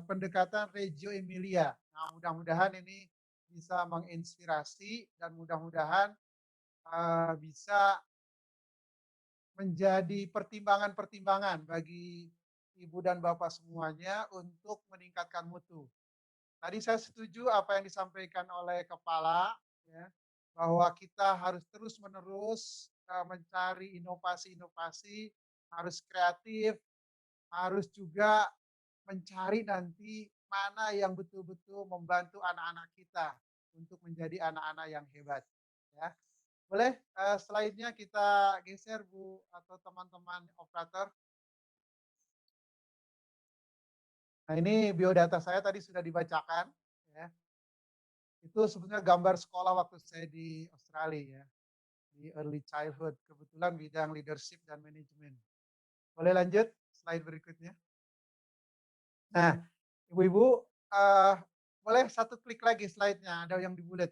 pendekatan Reggio Emilia. Nah, mudah-mudahan ini bisa menginspirasi dan mudah-mudahan bisa menjadi pertimbangan-pertimbangan bagi ibu dan bapak semuanya untuk meningkatkan mutu. Tadi saya setuju apa yang disampaikan oleh kepala, ya, bahwa kita harus terus-menerus mencari inovasi-inovasi, harus kreatif, harus juga mencari nanti mana yang betul-betul membantu anak-anak kita untuk menjadi anak-anak yang hebat. Ya, boleh slide-nya kita geser Bu atau teman-teman operator. Nah ini biodata saya tadi sudah dibacakan. Ya. Itu sebenarnya gambar sekolah waktu saya di Australia ya, di early childhood. Kebetulan bidang leadership dan manajemen. Boleh lanjut slide berikutnya. Nah, ibu-ibu boleh satu klik lagi slide-nya, ada yang dibulet.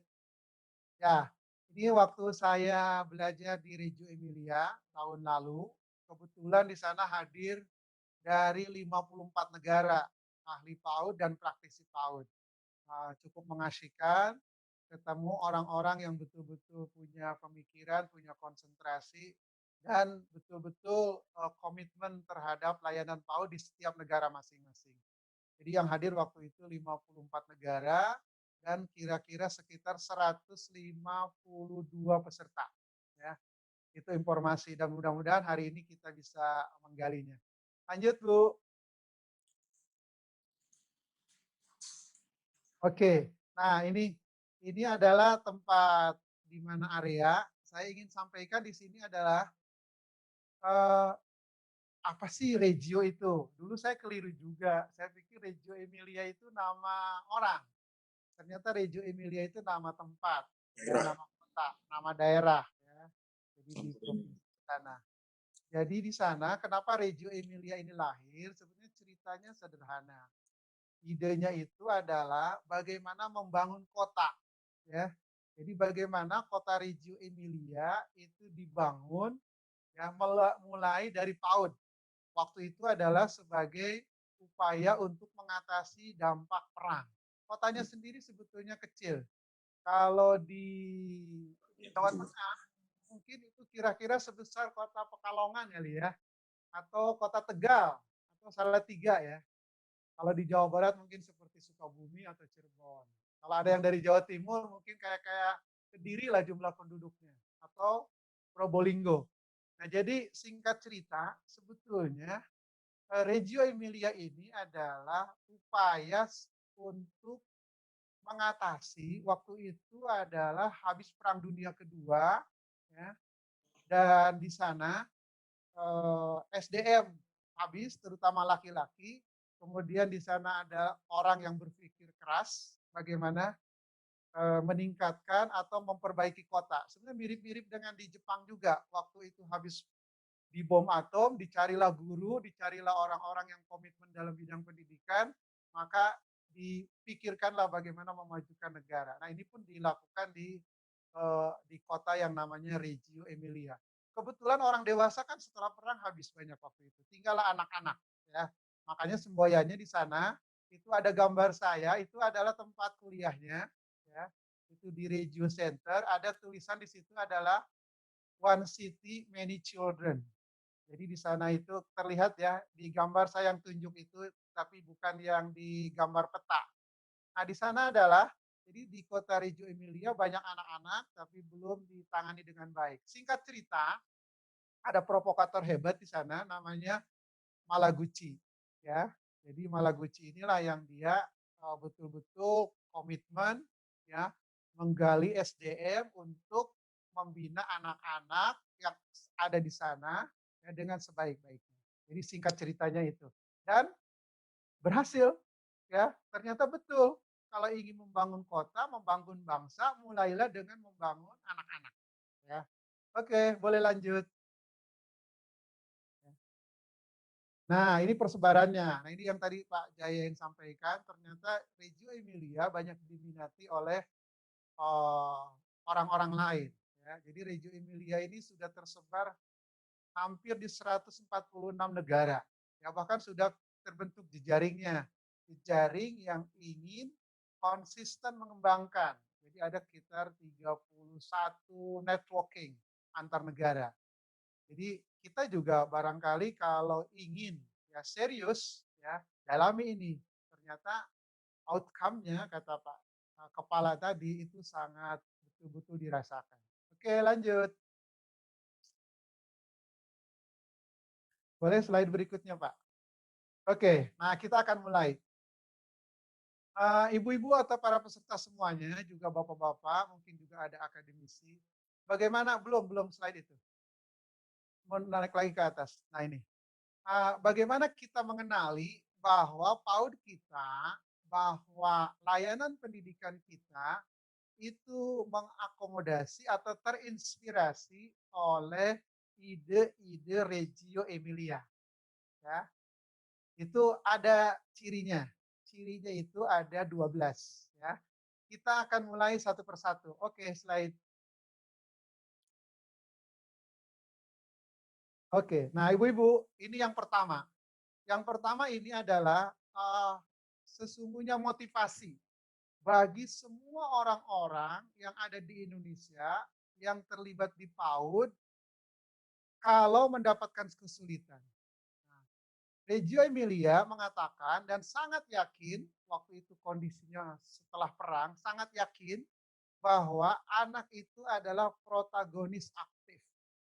Ya, ini waktu saya belajar di Reggio Emilia tahun lalu, kebetulan di sana hadir dari 54 negara, ahli PAUD dan praktisi PAUD. Cukup mengasyikan, ketemu orang-orang yang betul-betul punya pemikiran, punya konsentrasi, dan betul-betul komitmen terhadap layanan PAUD di setiap negara masing-masing. Jadi yang hadir waktu itu 54 negara dan kira-kira sekitar 152 peserta. Ya, itu informasi dan mudah-mudahan hari ini kita bisa menggalinya. Lanjut Bu. Oke, nah ini adalah tempat di mana area. Saya ingin sampaikan di sini adalah eh, apa sih Reggio itu? Dulu saya keliru juga. Saya pikir Reggio Emilia itu nama orang. Ternyata Reggio Emilia itu nama tempat, ya, nama kota, nama daerah. Ya. Jadi di provinsi sana. Jadi di sana, kenapa Reggio Emilia ini lahir? Sebenarnya ceritanya sederhana. Idenya itu adalah bagaimana membangun kota, ya. Jadi bagaimana kota Reggio Emilia itu dibangun, ya, mulai dari PAUD. Waktu itu adalah sebagai upaya untuk mengatasi dampak perang. Kotanya sendiri sebetulnya kecil. Kalau di Jawa Tengah mungkin itu kira-kira sebesar kota Pekalongan kali ya, atau kota Tegal, atau Salatiga ya. Kalau di Jawa Barat mungkin seperti Sukabumi atau Cirebon. Kalau ada yang dari Jawa Timur mungkin kayak Kediri lah jumlah penduduknya, atau Probolinggo. Nah jadi singkat cerita sebetulnya Reggio Emilia ini adalah upaya untuk mengatasi waktu itu adalah habis Perang Dunia Kedua, ya, dan di sana SDM habis, terutama laki-laki. Kemudian di sana ada orang yang berpikir keras, bagaimana meningkatkan atau memperbaiki kota. Sebenarnya mirip-mirip dengan di Jepang juga. Waktu itu habis di bom atom, dicarilah guru, dicarilah orang-orang yang komitmen dalam bidang pendidikan, maka dipikirkanlah bagaimana memajukan negara. Nah ini pun dilakukan di kota yang namanya Reggio Emilia. Kebetulan orang dewasa kan setelah perang habis banyak waktu itu, tinggallah anak-anak. Ya, makanya semboyannya di sana itu ada gambar saya, itu adalah tempat kuliahnya. Ya, itu di Reggio Center, ada tulisan di situ adalah One City Many Children. Jadi di sana itu terlihat ya, di gambar saya yang tunjuk itu, tapi bukan yang di gambar peta. Nah di sana adalah, jadi di kota Reggio Emilia banyak anak-anak, tapi belum ditangani dengan baik. Singkat cerita, ada provokator hebat di sana, namanya Malaguchi. Ya, jadi Malaguchi inilah yang dia betul-betul komitmen, ya, menggali SDM untuk membina anak-anak yang ada di sana ya, dengan sebaik-baiknya. Jadi singkat ceritanya itu. Dan berhasil, ya. Ternyata betul. Kalau ingin membangun kota, membangun bangsa, mulailah dengan membangun anak-anak. Ya. Oke, boleh lanjut. Nah, ini persebarannya. Nah, ini yang tadi Pak Jayen sampaikan. Ternyata Reggio Emilia banyak diminati oleh orang-orang lain. Ya. Jadi Reggio Emilia ini sudah tersebar hampir di 146 negara. Ya, bahkan sudah terbentuk jejaringnya. jejaring yang ingin konsisten mengembangkan. Jadi ada sekitar 31 networking antar negara. Jadi kita juga barangkali kalau ingin ya serius ya dalami ini. Ternyata outcome-nya kata Pak Kepala tadi itu sangat betul-betul dirasakan. Oke, lanjut. Boleh slide berikutnya, Pak. Oke, nah kita akan mulai. Ibu-ibu atau para peserta semuanya, juga bapak-bapak, mungkin juga ada akademisi. Bagaimana? Belum slide itu. Mau naik lagi ke atas. Nah ini. Bagaimana kita mengenali bahwa PAUD kita, bahwa layanan pendidikan kita itu mengakomodasi atau terinspirasi oleh ide-ide Reggio Emilia. Ya, itu ada cirinya. Cirinya itu ada 12. Ya. Kita akan mulai satu persatu. Oke, slide. Oke, nah ibu-ibu, ini yang pertama. Yang pertama ini adalah sesungguhnya motivasi bagi semua orang-orang yang ada di Indonesia yang terlibat di PAUD kalau mendapatkan kesulitan. Nah, Reggio Emilia mengatakan dan sangat yakin waktu itu kondisinya setelah perang, sangat yakin bahwa anak itu adalah protagonis aktif.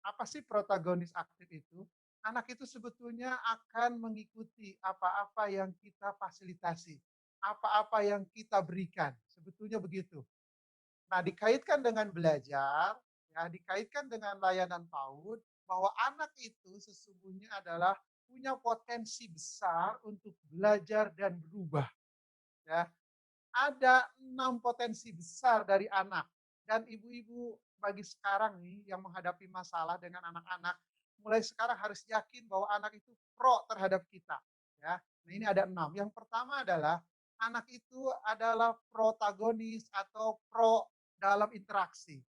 Apa sih protagonis aktif itu? Anak itu sebetulnya akan mengikuti apa-apa yang kita fasilitasi, apa-apa yang kita berikan. Sebetulnya begitu. Nah, dikaitkan dengan belajar, ya, dikaitkan dengan layanan PAUD, bahwa anak itu sesungguhnya adalah punya potensi besar untuk belajar dan berubah. Ya, ada 6 potensi besar dari anak. Dan ibu-ibu bagi sekarang nih yang menghadapi masalah dengan anak-anak, mulai sekarang harus yakin bahwa anak itu pro terhadap kita. Ya, nah ini ada 6. Yang pertama adalah anak itu adalah protagonis atau pro dalam interaksi.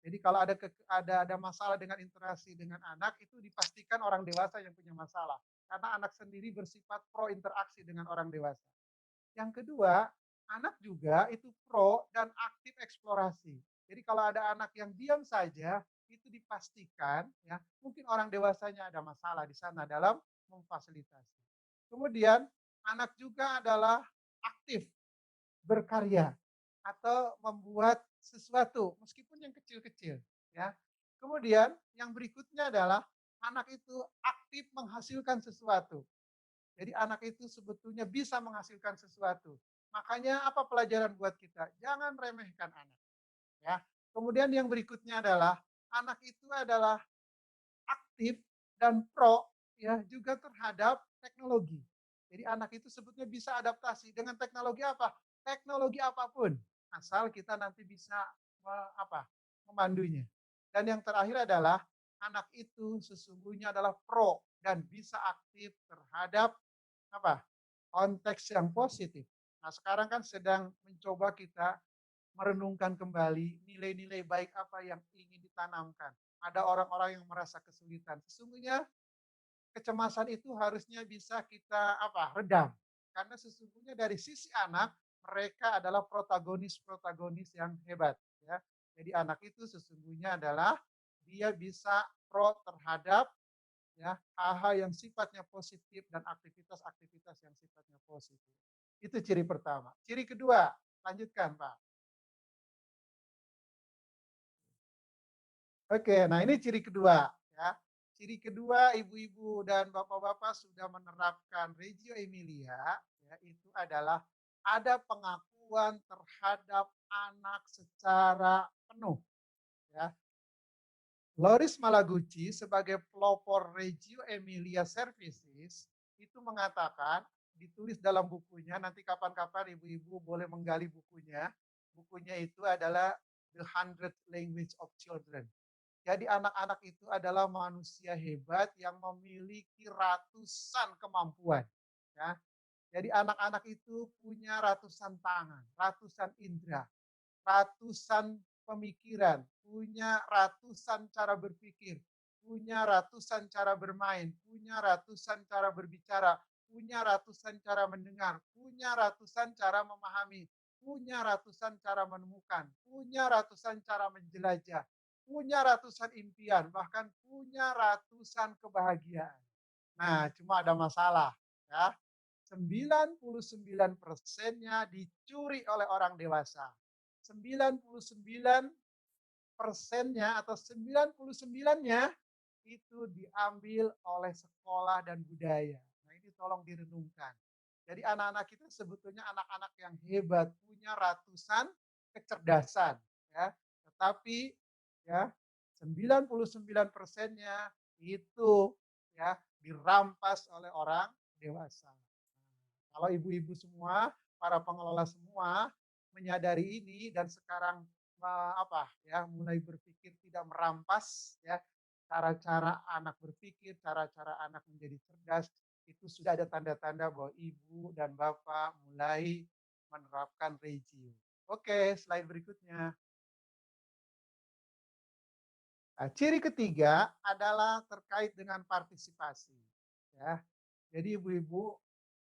Jadi kalau ada masalah dengan interaksi dengan anak, itu dipastikan orang dewasa yang punya masalah. Karena anak sendiri bersifat pro interaksi dengan orang dewasa. Yang kedua, anak juga itu pro dan aktif eksplorasi. Jadi kalau ada anak yang diam saja, itu dipastikan ya mungkin orang dewasanya ada masalah di sana dalam memfasilitasi. Kemudian anak juga adalah aktif berkarya atau membuat sesuatu meskipun yang kecil-kecil ya. Kemudian yang berikutnya adalah anak itu aktif menghasilkan sesuatu. Jadi anak itu sebetulnya bisa menghasilkan sesuatu. Makanya apa pelajaran buat kita? Jangan remehkan anak. Ya. Kemudian yang berikutnya adalah anak itu adalah aktif dan pro ya juga terhadap teknologi. Jadi anak itu sebetulnya bisa adaptasi dengan teknologi apa? Teknologi apapun, asal kita nanti bisa memandunya. Dan yang terakhir adalah anak itu sesungguhnya adalah pro dan bisa aktif terhadap apa? Konteks yang positif. Nah, sekarang kan sedang mencoba kita merenungkan kembali nilai-nilai baik apa yang ingin ditanamkan. Ada orang-orang yang merasa kesulitan. Sesungguhnya kecemasan itu harusnya bisa kita redam. Karena sesungguhnya dari sisi anak, mereka adalah protagonis-protagonis yang hebat. Ya. Jadi anak itu sesungguhnya adalah dia bisa pro terhadap ya hal-hal yang sifatnya positif dan aktivitas-aktivitas yang sifatnya positif. Itu ciri pertama. Ciri kedua, lanjutkan Pak. Oke, nah ini ciri kedua ya. Ciri kedua ibu-ibu dan bapak-bapak sudah menerapkan Reggio Emilia ya, itu adalah ada pengakuan terhadap anak secara penuh ya. Loris Malaguchi sebagai pelopor Reggio Emilia Services itu mengatakan, ditulis dalam bukunya, nanti kapan-kapan ibu-ibu boleh menggali bukunya. Bukunya itu adalah The 100 Language of Children. Jadi anak-anak itu adalah manusia hebat yang memiliki ratusan kemampuan. Ya. Jadi anak-anak itu punya ratusan tangan, ratusan indera, ratusan pemikiran, punya ratusan cara berpikir, punya ratusan cara bermain, punya ratusan cara berbicara, punya ratusan cara mendengar, punya ratusan cara memahami, punya ratusan cara menemukan, punya ratusan cara menjelajah, punya ratusan impian, bahkan punya ratusan kebahagiaan. Nah, cuma ada masalah ya. 99%-nya dicuri oleh orang dewasa. 99%-nya atau 99-nya itu diambil oleh sekolah dan budaya. Nah, ini tolong direnungkan. Jadi anak-anak kita sebetulnya anak-anak yang hebat, punya ratusan kecerdasan, ya. Tetapi ya 99%-nya itu ya dirampas oleh orang dewasa. Kalau ibu-ibu semua, para pengelola semua menyadari ini dan sekarang mulai berpikir tidak merampas ya cara-cara anak berpikir, cara-cara anak menjadi cerdas, itu sudah ada tanda-tanda bahwa ibu dan bapak mulai menerapkan regio. Oke, slide berikutnya. Nah, ciri ketiga adalah terkait dengan partisipasi. Ya, jadi ibu-ibu,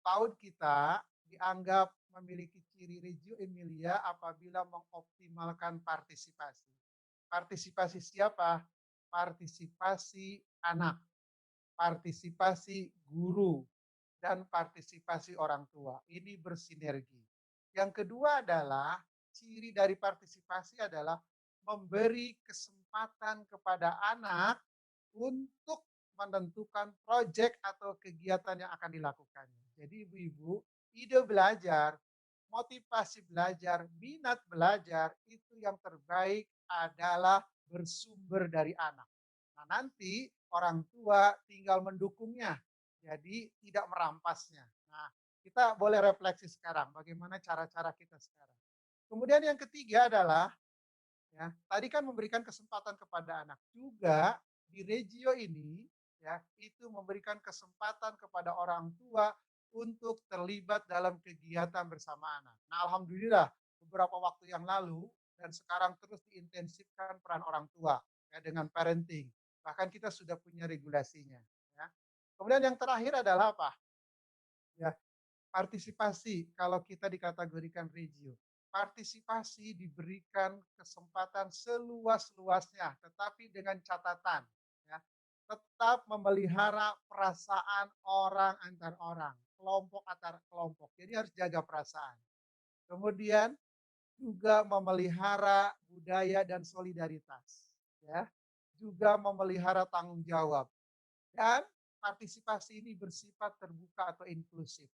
PAUD kita dianggap memiliki ciri regio emilia apabila mengoptimalkan partisipasi. Partisipasi siapa? Partisipasi anak, partisipasi guru, dan partisipasi orang tua. Ini bersinergi. Yang kedua adalah ciri dari partisipasi adalah memberi kesempatan kepada anak untuk menentukan proyek atau kegiatan yang akan dilakukannya. Jadi ibu-ibu, ide belajar, motivasi belajar, minat belajar itu yang terbaik adalah bersumber dari anak. Nah, nanti orang tua tinggal mendukungnya, jadi tidak merampasnya. Nah, kita boleh refleksi sekarang bagaimana cara-cara kita sekarang. Kemudian yang ketiga adalah ya, tadi kan memberikan kesempatan kepada anak. Juga di regio ini ya, itu memberikan kesempatan kepada orang tua untuk terlibat dalam kegiatan bersama anak. Nah, alhamdulillah beberapa waktu yang lalu dan sekarang terus diintensifkan peran orang tua ya dengan parenting. Bahkan kita sudah punya regulasinya ya. Kemudian yang terakhir adalah apa? Ya, partisipasi kalau kita dikategorikan regio. Partisipasi diberikan kesempatan seluas-luasnya, tetapi dengan catatan ya, tetap memelihara perasaan orang antar orang, kelompok antar kelompok. Jadi harus jaga perasaan. Kemudian juga memelihara budaya dan solidaritas, ya. Juga memelihara tanggung jawab. Dan partisipasi ini bersifat terbuka atau inklusif.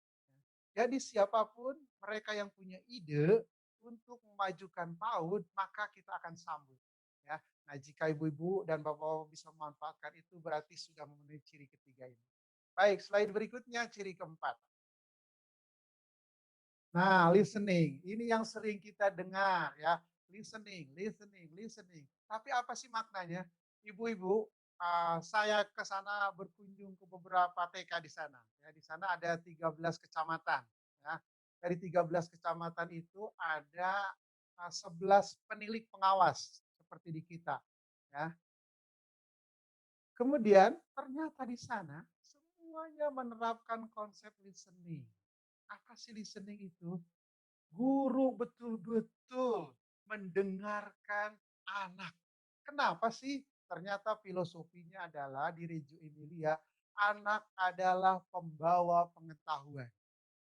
Jadi siapapun mereka yang punya ide untuk memajukan PAUD, maka kita akan sambut. Ya. Nah, jika ibu-ibu dan bapak-bapak bisa memanfaatkan itu berarti sudah memenuhi ciri ketiga ini. Baik, slide berikutnya ciri keempat. Nah, listening. Ini yang sering kita dengar ya. Listening, listening, listening. Tapi apa sih maknanya? Ibu-ibu, saya ke sana berkunjung ke beberapa TK di sana. Ya, di sana ada 13 kecamatan. Ya. Dari 13 kecamatan itu ada 11 penilik pengawas seperti di kita. Ya. Kemudian ternyata di sana semuanya menerapkan konsep listening. Apa sih listening itu? Guru betul-betul mendengarkan anak. Kenapa sih? Ternyata filosofinya adalah di Reggio Emilia, anak adalah pembawa pengetahuan.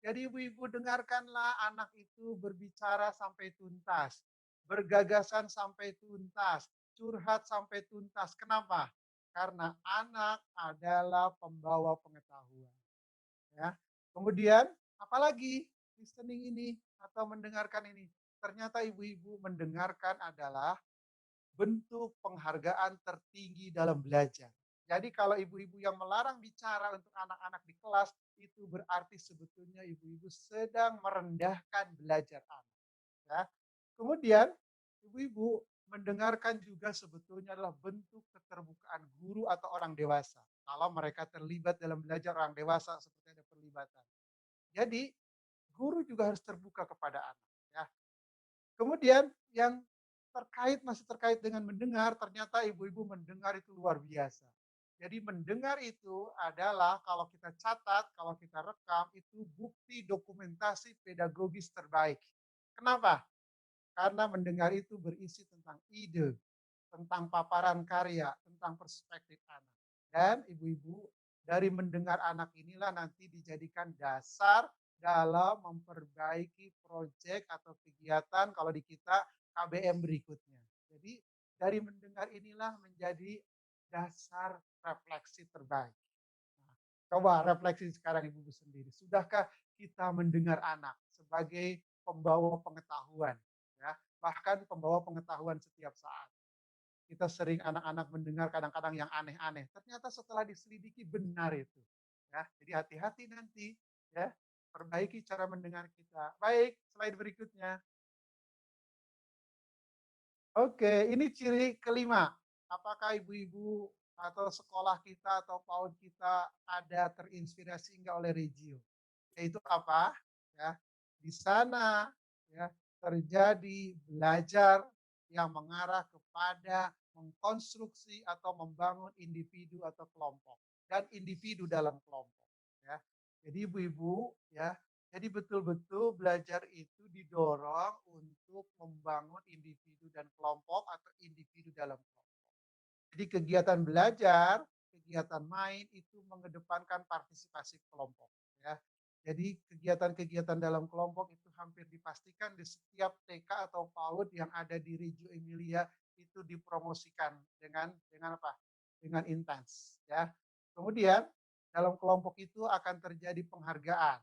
Jadi ibu-ibu dengarkanlah anak itu berbicara sampai tuntas, bergagasan sampai tuntas, curhat sampai tuntas. Kenapa? Karena anak adalah pembawa pengetahuan. Ya. Kemudian apalagi listening ini atau mendengarkan ini? Ternyata ibu-ibu mendengarkan adalah bentuk penghargaan tertinggi dalam belajar. Jadi kalau ibu-ibu yang melarang bicara untuk anak-anak di kelas, itu berarti sebetulnya ibu-ibu sedang merendahkan belajar anak. Ya. Kemudian ibu-ibu mendengarkan juga sebetulnya adalah bentuk keterbukaan guru atau orang dewasa. Kalau mereka terlibat dalam belajar orang dewasa seperti ada perlibatan. Jadi guru juga harus terbuka kepada anak. Ya. Kemudian yang masih terkait dengan mendengar, ternyata ibu-ibu mendengar itu luar biasa. Jadi mendengar itu adalah kalau kita catat, kalau kita rekam, itu bukti dokumentasi pedagogis terbaik. Kenapa? Karena mendengar itu berisi tentang ide, tentang paparan karya, tentang perspektif anak. Dan ibu-ibu, dari mendengar anak inilah nanti dijadikan dasar dalam memperbaiki proyek atau kegiatan kalau di kita KBM berikutnya. Jadi dari mendengar inilah menjadi dasar refleksi terbaik. Nah, coba refleksi sekarang ibu-ibu sendiri. Sudahkah kita mendengar anak sebagai pembawa pengetahuan, ya, bahkan pembawa pengetahuan setiap saat. Kita sering anak-anak mendengar kadang-kadang yang aneh-aneh. Ternyata setelah diselidiki benar itu. Ya, jadi hati-hati nanti ya, perbaiki cara mendengar kita. Baik, slide berikutnya. Oke, ini ciri kelima. Apakah ibu-ibu atau sekolah kita atau PAUD kita ada terinspirasi enggak oleh Regio? Yaitu apa? Ya, di sana ya terjadi belajar yang mengarah kepada mengkonstruksi atau membangun individu atau kelompok dan individu dalam kelompok. Ya, jadi ibu-ibu ya, jadi betul-betul belajar itu didorong untuk membangun individu dan kelompok atau individu dalam kelompok. Jadi kegiatan belajar, kegiatan main itu mengedepankan partisipasi kelompok. Ya. Jadi kegiatan-kegiatan dalam kelompok itu hampir dipastikan di setiap TK atau PAUD yang ada di Reggio Emilia itu dipromosikan dengan apa? Dengan intens. Ya. Kemudian dalam kelompok itu akan terjadi penghargaan.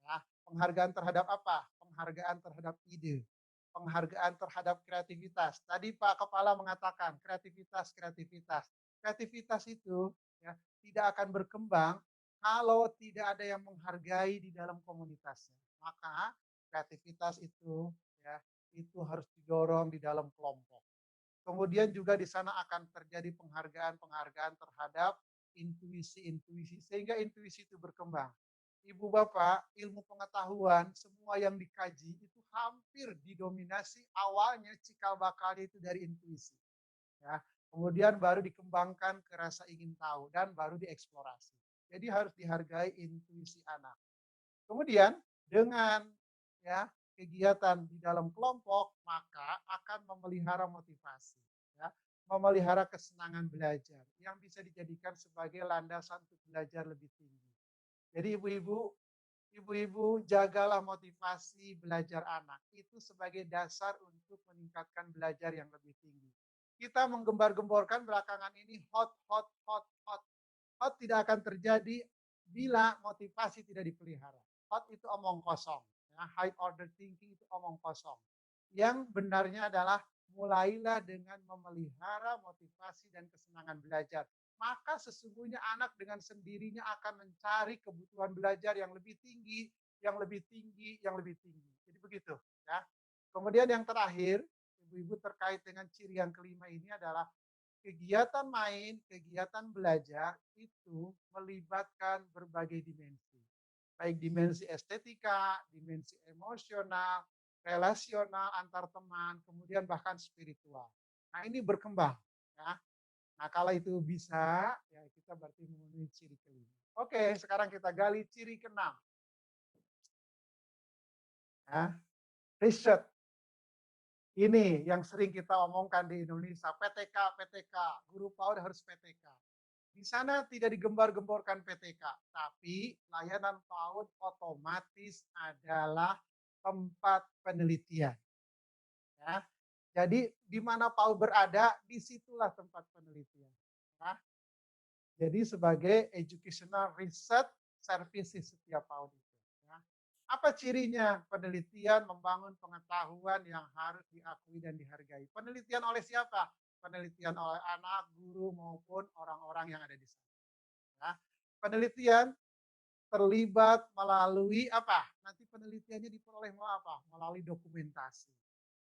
Ya. Penghargaan terhadap apa? Penghargaan terhadap ide, penghargaan terhadap kreativitas. Tadi Pak Kepala mengatakan kreativitas, kreativitas. Kreativitas itu ya, tidak akan berkembang kalau tidak ada yang menghargai di dalam komunitasnya. Maka kreativitas itu ya, itu harus didorong di dalam kelompok. Kemudian juga di sana akan terjadi penghargaan-penghargaan terhadap intuisi-intuisi sehingga intuisi itu berkembang. Ibu Bapak, ilmu pengetahuan semua yang dikaji itu hampir didominasi awalnya cikal bakalnya itu dari intuisi. Ya. Kemudian baru dikembangkan ke rasa ingin tahu dan baru dieksplorasi. Jadi harus dihargai intuisi anak. Kemudian dengan ya kegiatan di dalam kelompok maka akan memelihara motivasi, ya, memelihara kesenangan belajar yang bisa dijadikan sebagai landasan untuk belajar lebih tinggi. Jadi ibu-ibu jagalah motivasi belajar anak itu sebagai dasar untuk meningkatkan belajar yang lebih tinggi. Kita menggembar-gemborkan belakangan ini hot, hot, hot, hot. Hot tidak akan terjadi bila motivasi tidak dipelihara. Hot itu omong kosong. Ya, high order thinking itu omong kosong. Yang benarnya adalah mulailah dengan memelihara motivasi dan kesenangan belajar. Maka sesungguhnya anak dengan sendirinya akan mencari kebutuhan belajar yang lebih tinggi, yang lebih tinggi, yang lebih tinggi. Jadi begitu, ya. Kemudian yang terakhir, ibu-ibu terkait dengan ciri yang kelima ini adalah kegiatan main, kegiatan belajar itu melibatkan berbagai dimensi. Baik dimensi estetika, dimensi emosional, relasional antar teman, kemudian bahkan spiritual. Nah, ini berkembang, ya. Nah, kalau itu bisa, ya kita berarti memenuhi ciri kelima. Oke, sekarang kita gali ciri keenam. Ya, riset. Ini yang sering kita omongkan di Indonesia, PTK, PTK, guru PAUD harus PTK. Di sana tidak digembar-gemborkan PTK, tapi layanan PAUD otomatis adalah tempat penelitian. Ya. Jadi di mana PAUD berada, disitulah tempat penelitian. Ya. Jadi sebagai educational research services setiap PAUD itu. Ya. Apa cirinya? Penelitian membangun pengetahuan yang harus diakui dan dihargai. Penelitian oleh siapa? Penelitian oleh anak, guru, maupun orang-orang yang ada di sana. Ya. Penelitian terlibat melalui apa? Nanti penelitiannya diperoleh melalui apa? Melalui dokumentasi.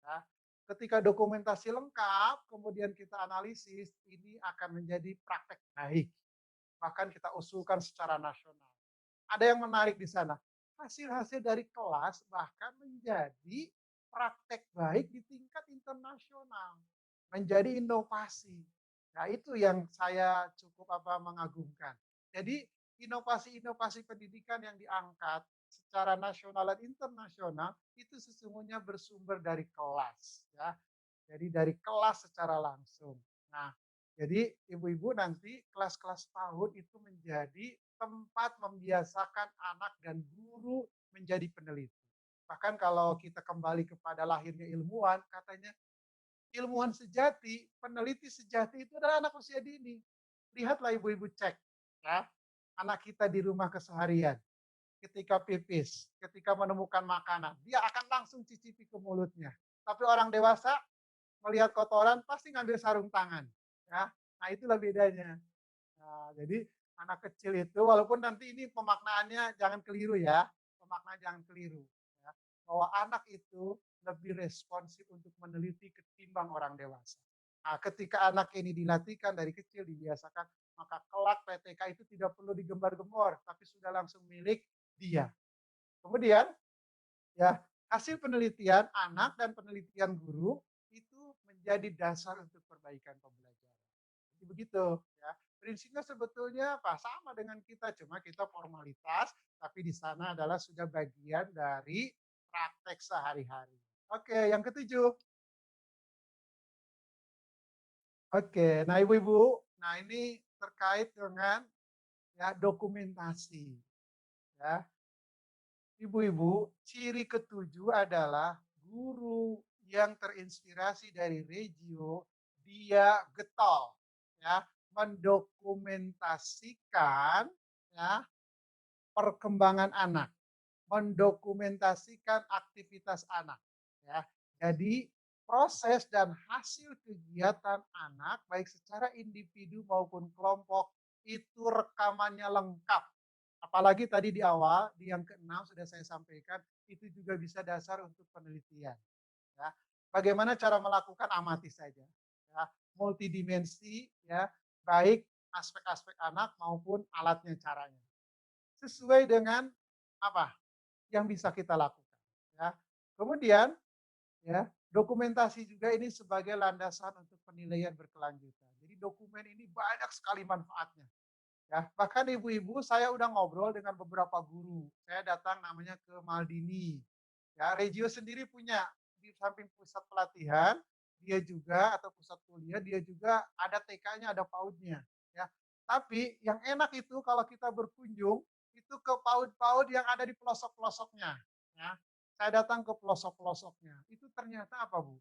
Ya. Ketika dokumentasi lengkap, kemudian kita analisis, ini akan menjadi praktek baik. Bahkan kita usulkan secara nasional. Ada yang menarik di sana. Hasil-hasil dari kelas bahkan menjadi praktek baik di tingkat internasional. Menjadi inovasi. Nah, itu yang saya cukup mengagumkan. Jadi inovasi-inovasi pendidikan yang diangkat secara nasional dan internasional itu sesungguhnya bersumber dari kelas, ya. Jadi dari kelas secara langsung. Nah, jadi ibu-ibu nanti kelas-kelas PAUD itu menjadi tempat membiasakan anak dan guru menjadi peneliti. Bahkan kalau kita kembali kepada lahirnya ilmuwan, katanya ilmuwan sejati, peneliti sejati itu adalah anak usia dini. Lihatlah ibu-ibu cek, ya, anak kita di rumah keseharian, ketika pipis, ketika menemukan makanan, dia akan langsung cicipi ke mulutnya. Tapi orang dewasa melihat kotoran pasti ngambil sarung tangan, ya. Nah, itulah bedanya. Nah, jadi anak kecil itu walaupun nanti ini pemaknaannya jangan keliru ya, pemaknaan jangan keliru ya, bahwa anak itu lebih responsif untuk meneliti ketimbang orang dewasa. Nah, ketika anak ini dilatihkan dari kecil, dibiasakan, maka kelak PTK itu tidak perlu digembar-gembor, tapi sudah langsung milik dia. Kemudian, ya, hasil penelitian anak dan penelitian guru itu menjadi dasar untuk perbaikan pembelajaran. Jadi begitu, ya. Prinsipnya sebetulnya apa? Sama dengan kita, cuma kita formalitas, tapi di sana adalah sudah bagian dari praktek sehari-hari. Oke, yang ketujuh. Oke, nah ibu-ibu, nah ini terkait dengan ya dokumentasi. Ya, ibu-ibu, ciri ketujuh adalah guru yang terinspirasi dari Reggio, dia getol, ya, mendokumentasikan ya perkembangan anak, mendokumentasikan aktivitas anak. Ya, jadi proses dan hasil kegiatan anak baik secara individu maupun kelompok itu rekamannya lengkap. Apalagi tadi di awal, di yang keenam sudah saya sampaikan, itu juga bisa dasar untuk penelitian. Ya. Bagaimana cara melakukan amati saja. Ya. Multidimensi, ya, baik aspek-aspek anak maupun alatnya caranya. Sesuai dengan apa yang bisa kita lakukan. Ya. Kemudian, ya, dokumentasi juga ini sebagai landasan untuk penilaian berkelanjutan. Jadi dokumen ini banyak sekali manfaatnya. Ya, bahkan ibu-ibu saya udah ngobrol dengan beberapa guru. Saya datang namanya ke Maldini. Ya, Regio sendiri punya di samping pusat pelatihan, dia juga atau pusat kuliah, dia juga ada TK-nya, ada PAUD-nya. Ya. Tapi yang enak itu kalau kita berkunjung itu ke PAUD-PAUD yang ada di pelosok-pelosoknya. Ya. Saya datang ke pelosok-pelosoknya. Itu ternyata apa, Bu?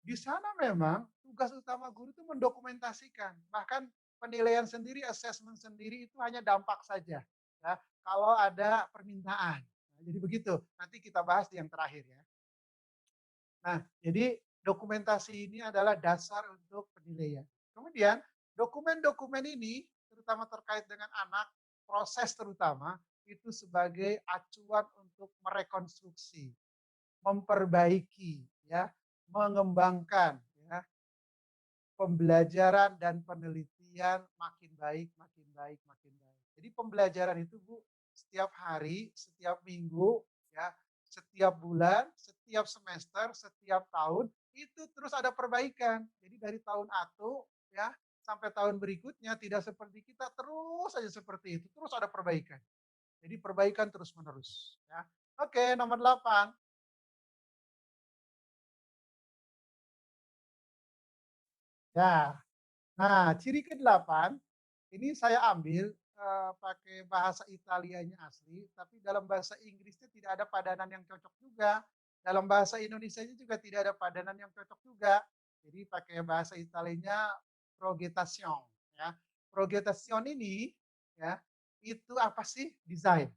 Di sana memang tugas utama guru itu mendokumentasikan. Bahkan penilaian sendiri, assessment sendiri itu hanya dampak saja. Ya, kalau ada permintaan. Nah, jadi begitu. Nanti kita bahas di yang terakhir ya. Nah, jadi dokumentasi ini adalah dasar untuk penilaian. Kemudian dokumen-dokumen ini terutama terkait dengan anak, proses terutama itu sebagai acuan untuk merekonstruksi, memperbaiki, ya, mengembangkan, ya, pembelajaran dan penelitian makin baik, makin baik, makin baik. Jadi pembelajaran itu Bu, setiap hari, setiap minggu, ya, setiap bulan, setiap semester, setiap tahun itu terus ada perbaikan. Jadi dari tahun satu ya sampai tahun berikutnya tidak seperti kita terus saja seperti itu, terus ada perbaikan. Jadi perbaikan terus menerus. Ya. Oke, nomor 8. Ya, nah, ciri ke-8 ini saya ambil, pakai bahasa Italianya asli, tapi dalam bahasa Inggrisnya tidak ada padanan yang cocok juga. Dalam bahasa Indonesianya juga tidak ada padanan yang cocok juga. Jadi pakai bahasa Italianya progettazione ya. Progettazione ini ya, itu apa sih? Desain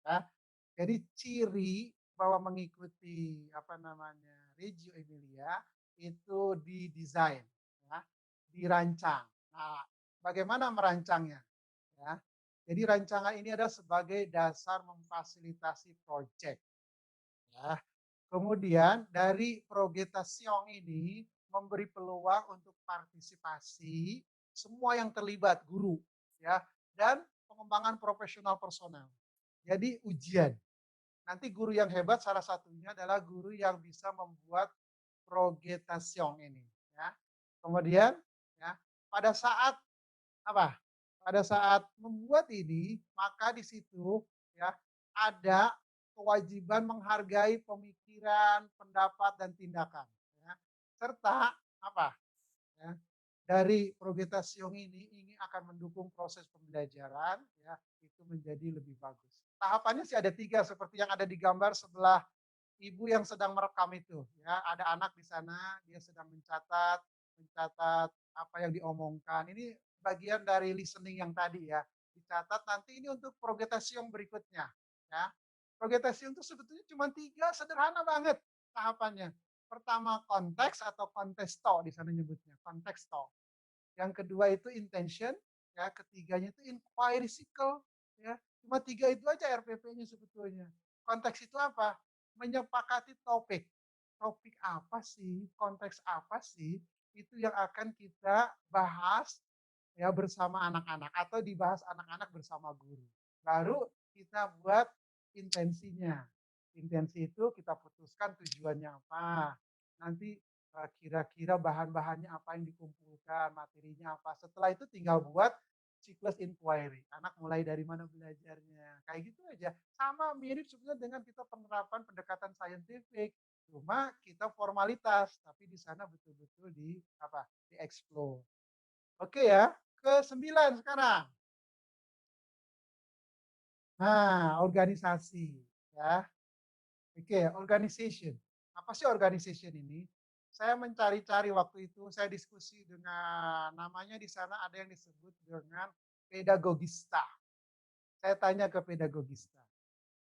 ya. Jadi ciri bahwa mengikuti Reggio Emilia itu didesain ya, dirancang. Nah, bagaimana merancangnya ya? Jadi rancangan ini adalah sebagai dasar memfasilitasi proyek ya. Kemudian dari progettazione ini memberi peluang untuk partisipasi semua yang terlibat guru ya dan pengembangan profesional personel. Jadi ujian. Nanti guru yang hebat salah satunya adalah guru yang bisa membuat progettazione ini ya. Kemudian ya. Pada saat apa? Pada saat membuat ini, maka di situ ya ada kewajiban menghargai pemikiran, pendapat dan tindakan ya. Serta apa? Ya, dari Progression ini akan mendukung proses pembelajaran ya itu menjadi lebih bagus. Tahapannya sih ada 3 seperti yang ada di gambar sebelah ibu yang sedang merekam itu ya. Ada anak di sana, dia sedang mencatat mencatat apa yang diomongkan. Ini bagian dari listening yang tadi ya. Dicatat nanti ini untuk Progression berikutnya ya. Progression itu sebetulnya cuma 3 sederhana banget tahapannya. Pertama konteks atau kontesto di sana nyebutnya, konteksto. Yang kedua itu intention, ya, ketiganya itu inquiry cycle, ya. Cuma 3 itu aja RPP-nya sebetulnya. Konteks itu apa? Menyepakati topik. Topik apa sih, konteks apa sih, itu yang akan kita bahas ya bersama anak-anak atau dibahas anak-anak bersama guru. Baru kita buat intensinya. Intensi itu kita putuskan tujuannya apa. Nanti kira-kira bahan-bahannya apa yang dikumpulkan, materinya apa. Setelah itu tinggal buat siklus inquiry. Anak mulai dari mana belajarnya. Kayak gitu aja. Sama mirip sebenarnya dengan kita penerapan pendekatan saintifik. Cuma kita formalitas, tapi di sana betul-betul di apa? Di-explore. Oke ya, ke-9 sekarang. Nah, organisasi ya. Oke, organization. Apa sih organization ini? Saya mencari-cari waktu itu, saya diskusi dengan namanya di sana ada yang disebut dengan pedagogista. Saya tanya ke pedagogista.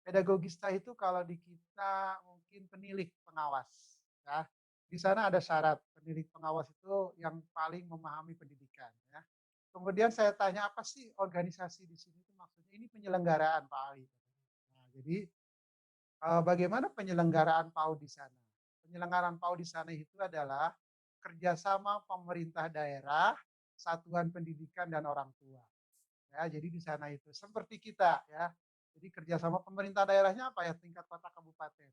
Pedagogista itu kalau di kita mungkin penilik pengawas. Ya. Di sana ada syarat penilik pengawas itu yang paling memahami pendidikan. Ya. Kemudian saya tanya apa sih organisasi di sini itu maksudnya ini penyelenggaraan Pak Ali. Nah, jadi bagaimana penyelenggaraan PAUD di sana? Penyelenggaraan PAUD di sana itu adalah kerjasama pemerintah daerah, satuan pendidikan dan orang tua. Ya, jadi di sana itu seperti kita ya. Jadi kerjasama pemerintah daerahnya apa ya tingkat kota kabupaten.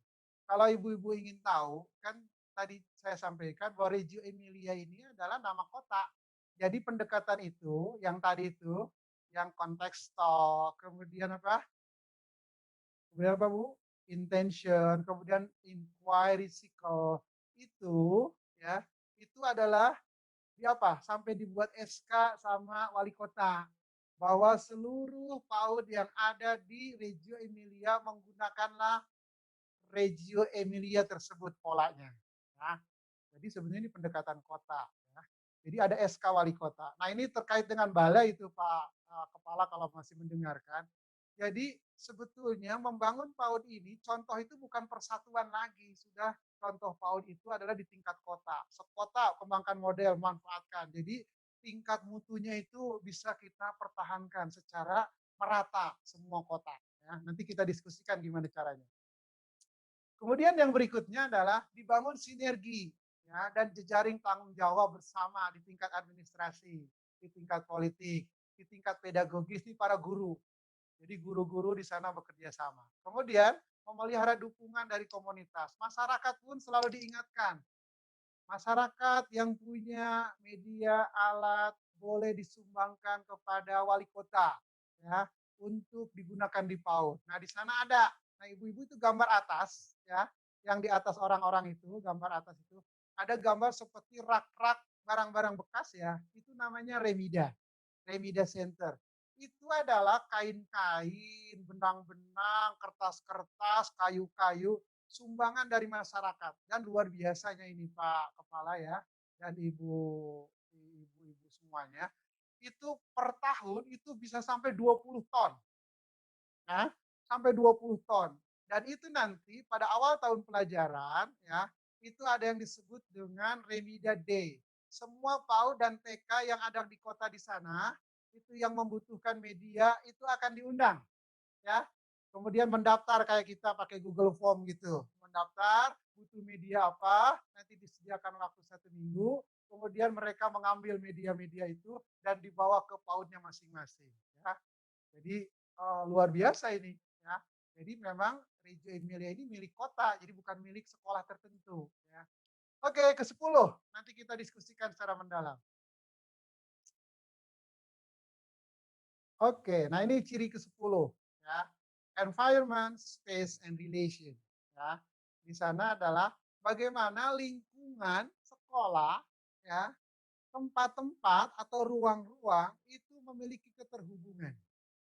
Kalau ibu-ibu ingin tahu kan tadi saya sampaikan bahwa Reggio Emilia ini adalah nama kota. Jadi pendekatan itu yang tadi itu yang kontekstual, kemudian apa? Kemudian apa Bu? Intention, kemudian inquiry cycle itu ya itu adalah di apa? Sampai dibuat SK sama wali kota bahwa seluruh PAUD yang ada di Reggio Emilia menggunakanlah Reggio Emilia tersebut polanya. Nah, jadi sebenarnya ini pendekatan kota. Ya. Jadi ada SK wali kota. Nah ini terkait dengan balai itu Pak Kepala kalau masih mendengarkan. Jadi sebetulnya membangun PAUD ini contoh itu bukan persatuan lagi. Sudah contoh PAUD itu adalah di tingkat kota. Sekota kembangkan model, manfaatkan. Jadi tingkat mutunya itu bisa kita pertahankan secara merata semua kota. Ya, nanti kita diskusikan gimana caranya. Kemudian yang berikutnya adalah dibangun sinergi ya, dan jejaring tanggung jawab bersama di tingkat administrasi, di tingkat politik, di tingkat pedagogis di para guru. Jadi guru-guru di sana bekerja sama. Kemudian memelihara dukungan dari komunitas. Masyarakat pun selalu diingatkan. Masyarakat yang punya media alat boleh disumbangkan kepada wali kota ya untuk digunakan di PAUD. Nah, di sana ada. Nah, ibu-ibu itu gambar atas ya, yang di atas orang-orang itu, gambar atas itu ada gambar seperti rak-rak barang-barang bekas ya. Itu namanya Remida. Remida Center. Itu adalah kain-kain, benang-benang, kertas-kertas, kayu-kayu sumbangan dari masyarakat. Dan luar biasanya ini Pak Kepala ya, dan ibu-ibu semuanya, itu per tahun itu bisa sampai 20 ton. Nah, sampai 20 ton. Dan itu nanti pada awal tahun pelajaran ya, itu ada yang disebut dengan Remida Day. Semua PAUD dan TK yang ada di kota di sana, itu yang membutuhkan media itu akan diundang ya. Kemudian mendaftar kayak kita pakai Google Form gitu. Mendaftar, butuh media apa, nanti disediakan waktu 1 minggu, kemudian mereka mengambil media-media itu dan dibawa ke PAUD-nya masing-masing. Ya. Jadi luar biasa ini. Ya. Jadi memang Reggio Emilia ini milik kota, jadi bukan milik sekolah tertentu. Ya. Oke, ke-10 nanti kita diskusikan secara mendalam. Oke, nah ini ciri ke-10 ya. Environment, space, and relation ya. Di sana adalah bagaimana lingkungan sekolah ya, tempat-tempat atau ruang-ruang itu memiliki keterhubungan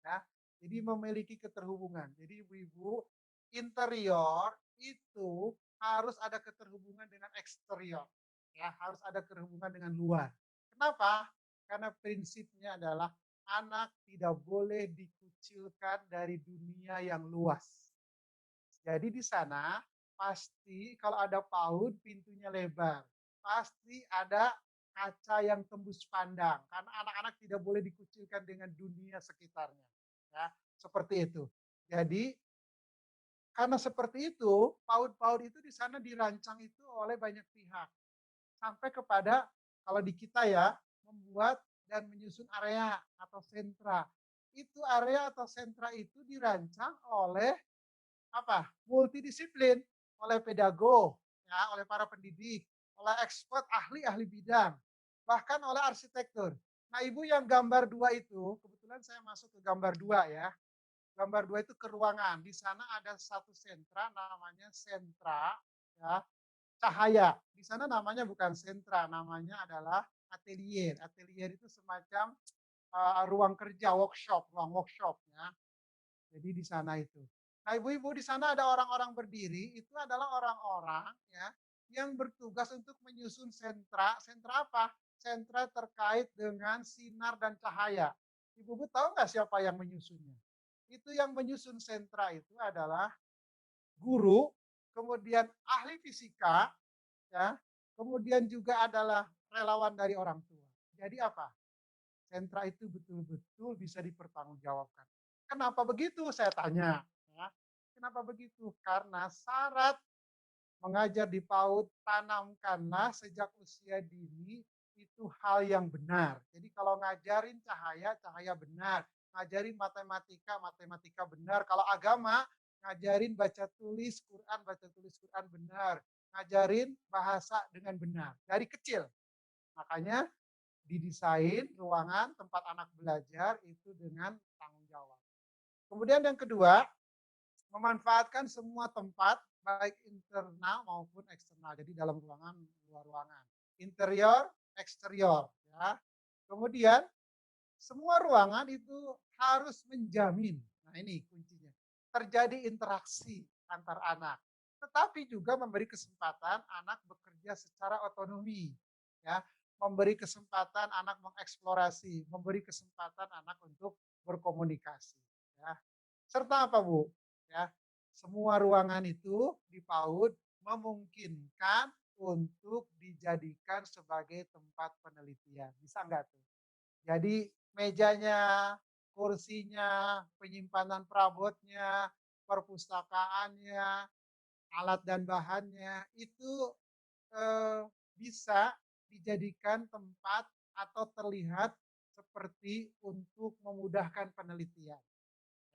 ya. Jadi memiliki keterhubungan. Jadi ibu-ibu, interior itu harus ada keterhubungan dengan eksterior. Ya, harus ada keterhubungan dengan luar. Kenapa? Karena prinsipnya adalah anak tidak boleh dikucilkan dari dunia yang luas. Jadi di sana pasti kalau ada PAUD pintunya lebar. Pasti ada kaca yang tembus pandang karena anak-anak tidak boleh dikucilkan dengan dunia sekitarnya. Ya, seperti itu. Jadi karena seperti itu, PAUD-PAUD itu di sana dirancang itu oleh banyak pihak. Sampai kepada kalau di kita ya, membuat dan menyusun area atau sentra. Itu area atau sentra itu dirancang oleh apa? Multidisiplin, oleh pedagog, ya, oleh para pendidik, oleh expert ahli-ahli bidang, bahkan oleh arsitektur. Nah, Ibu yang gambar 2 itu, kebetulan saya masuk ke gambar 2 ya. Gambar 2 itu ke ruangan. Di sana ada satu sentra namanya sentra ya, cahaya. Di sana namanya bukan sentra, namanya adalah atelier. Atelier itu semacam ruang kerja, workshop, ruang workshop ya. Jadi di sana itu. Nah, ibu-ibu di sana ada orang-orang berdiri, itu adalah orang-orang ya yang bertugas untuk menyusun sentra. Sentra apa? Sentra terkait dengan sinar dan cahaya. Ibu-ibu tahu nggak siapa yang menyusunnya? Itu yang menyusun sentra itu adalah guru, kemudian ahli fisika, ya, kemudian juga adalah relawan dari orang tua. Jadi apa? Sentra itu betul-betul bisa dipertanggungjawabkan. Kenapa begitu? Saya tanya. Ya. Kenapa begitu? Karena syarat mengajar di PAUD, tanamkanlah sejak usia dini itu hal yang benar. Jadi kalau ngajarin cahaya, cahaya benar. Ngajarin matematika, matematika benar. Kalau agama, ngajarin baca tulis Quran, baca tulis Quran benar. Ngajarin bahasa dengan benar. Dari kecil. Makanya didesain ruangan tempat anak belajar itu dengan tanggung jawab. Kemudian yang kedua, memanfaatkan semua tempat baik internal maupun eksternal. Jadi dalam ruangan, luar ruangan. Interior, eksterior ya. Kemudian semua ruangan itu harus menjamin. Nah, ini kuncinya. Terjadi interaksi antar anak. Tetapi juga memberi kesempatan anak bekerja secara otonomi ya. Memberi kesempatan anak mengeksplorasi, memberi kesempatan anak untuk berkomunikasi ya. Serta apa, Bu? Ya, semua ruangan itu di PAUD memungkinkan untuk dijadikan sebagai tempat penelitian. Bisa nggak tuh? Jadi mejanya, kursinya, penyimpanan perabotnya, perpustakaannya, alat dan bahannya itu bisa dijadikan tempat atau terlihat seperti untuk memudahkan penelitian.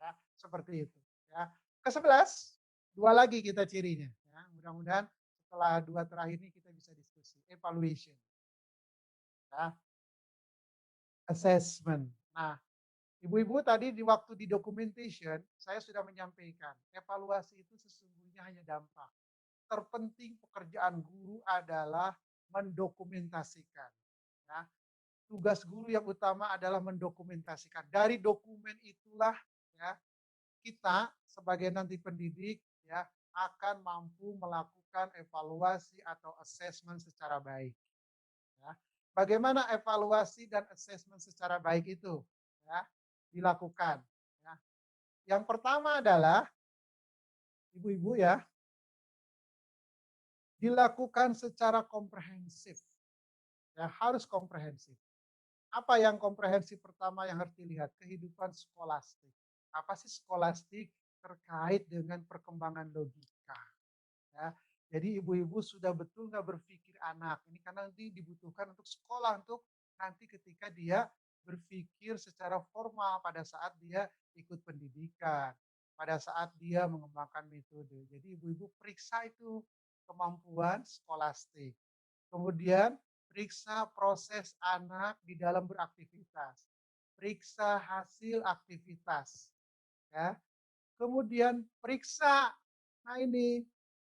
Ya, seperti itu. Ya. Ke-11, 2 lagi kita cirinya. Ya. Mudah-mudahan setelah 2 terakhir ini kita bisa diskusi. Evaluation. Ya. Assessment. Nah, ibu-ibu tadi di waktu di documentation, saya sudah menyampaikan, evaluasi itu sesungguhnya hanya dampak. Terpenting pekerjaan guru adalah mendokumentasikan. Ya. Tugas guru yang utama adalah mendokumentasikan. Dari dokumen itulah ya kita sebagai nanti pendidik ya akan mampu melakukan evaluasi atau assessment secara baik. Ya. Bagaimana evaluasi dan assessment secara baik itu ya, dilakukan? Ya. Yang pertama adalah ibu-ibu ya, dilakukan secara komprehensif. Ya, harus komprehensif. Apa yang komprehensif pertama yang harus dilihat? Kehidupan skolastik. Apa sih skolastik? Terkait dengan perkembangan logika. Ya. Jadi ibu-ibu sudah betul nggak berpikir anak. Ini karena nanti dibutuhkan untuk sekolah, untuk nanti ketika dia berpikir secara formal pada saat dia ikut pendidikan, pada saat dia mengembangkan metode. Jadi ibu-ibu periksa itu kemampuan skolastik. Kemudian periksa proses anak di dalam beraktivitas. periksa hasil aktivitas, ya. Kemudian periksa, nah ini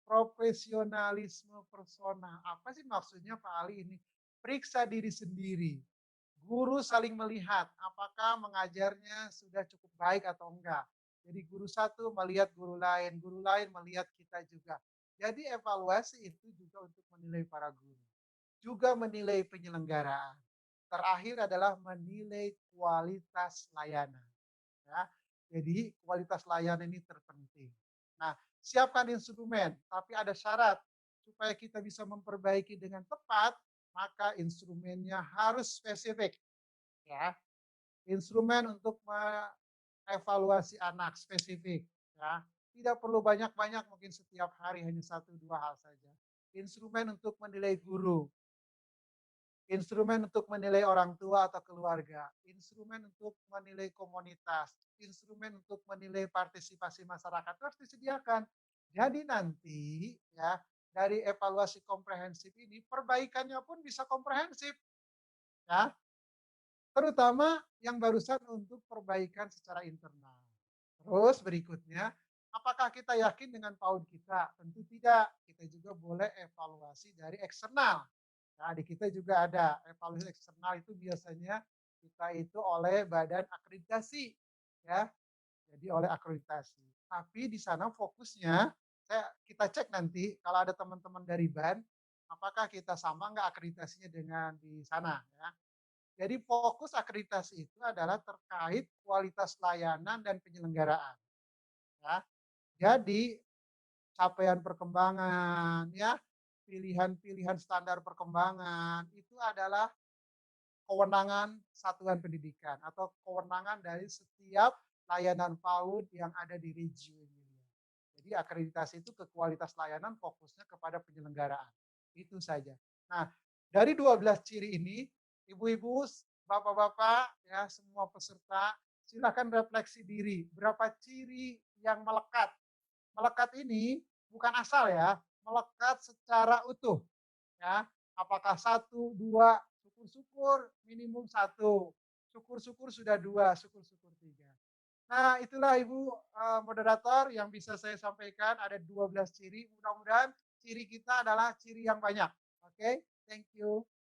profesionalisme personal. Apa sih maksudnya Pak Ali ini? Periksa diri sendiri. Guru saling melihat apakah mengajarnya sudah cukup baik atau enggak. Jadi guru satu melihat guru lain melihat kita juga. Jadi evaluasi itu juga untuk menilai para guru, juga menilai penyelenggaraan. Terakhir adalah menilai kualitas layanan. Ya. Jadi kualitas layanan ini terpenting. Nah, siapkan instrumen, tapi ada syarat supaya kita bisa memperbaiki dengan tepat, maka instrumennya harus spesifik. Ya, instrumen untuk mengevaluasi anak spesifik. Ya, tidak perlu banyak-banyak, mungkin setiap hari hanya satu dua hal saja. Instrumen untuk menilai guru, instrumen untuk menilai orang tua atau keluarga, instrumen untuk menilai komunitas, instrumen untuk menilai partisipasi masyarakat itu harus disediakan. Jadi nanti ya dari evaluasi komprehensif ini perbaikannya pun bisa komprehensif ya, terutama yang barusan untuk perbaikan secara internal. Terus berikutnya, apakah kita yakin dengan PAUD kita? Tentu tidak. Kita juga boleh evaluasi dari eksternal. Nah, di kita juga ada evaluasi eksternal itu biasanya kita itu oleh badan akreditasi, ya. Jadi oleh akreditasi. Tapi di sana fokusnya, kita cek nanti kalau ada teman-teman dari BAN, apakah kita sama nggak akreditasinya dengan di sana, ya. Jadi fokus akreditasi itu adalah terkait kualitas layanan dan penyelenggaraan, ya. Jadi capaian perkembangan, ya, pilihan-pilihan standar perkembangan itu adalah kewenangan satuan pendidikan atau kewenangan dari setiap layanan PAUD yang ada di Regio Emilia. Jadi akreditasi itu ke kualitas layanan fokusnya kepada penyelenggaraan. Itu saja. Nah, dari 12 ciri ini, ibu-ibu, bapak-bapak, ya semua peserta, silakan refleksi diri. Berapa ciri yang melekat? Melekat ini bukan asal ya, melekat secara utuh. Ya, apakah satu, dua, syukur-syukur minimum satu, syukur-syukur sudah dua, syukur-syukur tiga. Nah, itulah Ibu moderator yang bisa saya sampaikan. Ada 12 ciri. Mudah-mudahan ciri kita adalah ciri yang banyak. Oke, thank you.